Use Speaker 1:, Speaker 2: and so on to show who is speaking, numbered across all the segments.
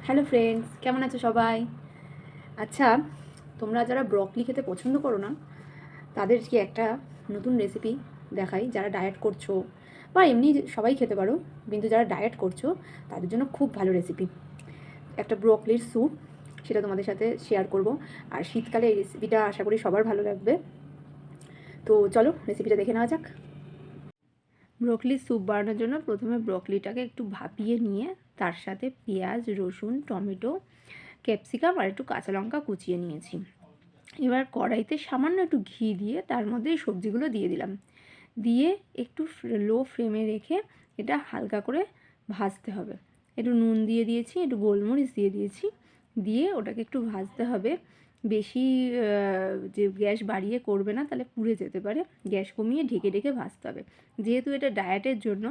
Speaker 1: Hello friends, কেমন আছো সবাই? আচ্ছা, তোমরা যারা ব্রকলি খেতে পছন্দ করো না তাদেরকে একটা নতুন রেসিপি দেখাই। যারা ডায়েট করছো বা এমনি সবাই খেতে পারো, কিন্তু যারা ডায়েট করছো তাদের জন্য খুব ভালো রেসিপি। একটা ব্রকলির স্যুপ, সেটা তোমাদের সাথে শেয়ার করব। আর শীতকালে এই রেসিপিটা আশা করি সবার ভালো লাগবে। তো চলো রেসিপিটা দেখে নেওয়া যাক। ব্রকলির স্যুপ বানানোর জন্য প্রথমে ব্রকলিটাকে একটু ভাপিয়ে নিয়ে তার সাথে পেঁয়াজ, রসুন, টমেটো, ক্যাপসিকাম আর একটু কাঁচা লঙ্কা কুচিয়ে নিয়েছি। এবার কড়াইতে সামান্য একটু ঘি দিয়ে তার মধ্যে এই সবজিগুলো দিয়ে দিলাম। দিয়ে একটু লো ফ্লেমে রেখে এটা হালকা করে ভাজতে হবে। একটু নুন দিয়ে দিয়েছি, একটু গোলমরিচ দিয়ে দিয়েছি, দিয়ে ওটাকে একটু ভাজতে হবে। বেশি যে গ্যাস বাড়িয়ে করবে না, তাহলে পুড়ে যেতে পারে। গ্যাস কমিয়ে ঢেকে ঢেকে ভাজতে হবে। যেহেতু এটা ডায়েটের জন্য,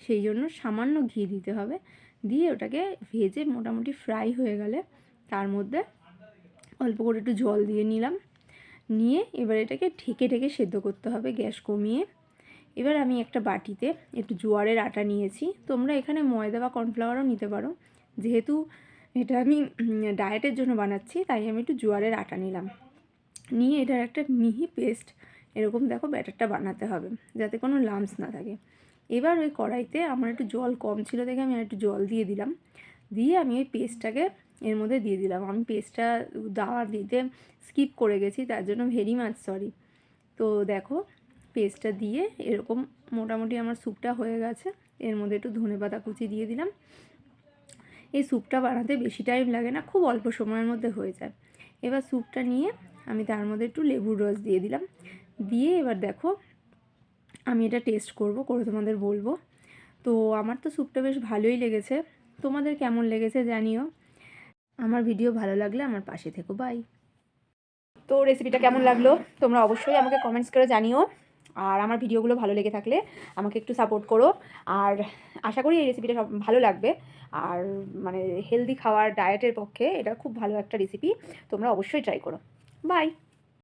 Speaker 1: সেই জন্য সামান্য ঘি দিতে হবে। দিয়ে ওটাকে ভেজে মোটামুটি ফ্রাই হয়ে গেলে তার মধ্যে অল্প করে একটু জল দিয়ে নিলাম। নিয়ে এবার এটাকে ঢেকে ঢেকে সেদ্ধ করতে হবে গ্যাস কমিয়ে। এবার আমি একটা বাটিতে একটু জোয়ারের আটা নিয়েছি। তোমরা এখানে ময়দা বা কর্নফ্লাওয়ারও নিতে পারো। যেহেতু এটা আমি ডায়েটের জন্য বানাচ্ছি, তাই আমি একটু জোয়ারের আটা নিলাম। নিয়ে এটার একটা মিহি পেস্ট এরকম দেখো ব্যাটারটা বানাতে হবে, যাতে কোনো লাম্পস না থাকে। এবার ওই কড়াইতে আমার একটু জল কম ছিল দেখে আমি একটু জল দিয়ে দিলাম। দিয়ে আমি ওই পেস্টটাকে এর মধ্যে দিয়ে দিলাম। আমি পেস্টটা দিতে স্কিপ করে গেছি, তার জন্য ভেরি মাচ সরি। তো দেখো, পেস্টটা দিয়ে এরকম মোটামুটি আমার স্যুপটা হয়ে গেছে। এর মধ্যে একটু ধনেপাতা কুচি দিয়ে দিলাম। এই স্যুপটা বানাতে বেশি টাইম লাগে না, খুব অল্প সময়ের মধ্যে হয়ে যায়। এবার স্যুপটা নিয়ে আমি তার মধ্যে একটু লেবুর রস দিয়ে দিলাম। দিয়ে এবার দেখো, আমি এটা টেস্ট করে তোমাদের বলবো। তো আমার তো স্যুপটা বেশ ভালোই লেগেছে। তোমাদের কেমন লেগেছে জানিও। আমার ভিডিও ভালো লাগলে আমার পাশে থেকো। বাই। তো রেসিপিটা কেমন লাগলো তোমরা অবশ্যই আমাকে কমেন্টস করে জানিও। আর আমার ভিডিওগুলো ভালো লেগে থাকলে আমাকে একটু সাপোর্ট করো। আর আশা করি এই রেসিপিটা সব ভালো লাগবে। আর মানে হেলদি খাওয়ার ডায়েটের পক্ষে এটা খুব ভালো একটা রেসিপি, তোমরা অবশ্যই ট্রাই করো। বাই।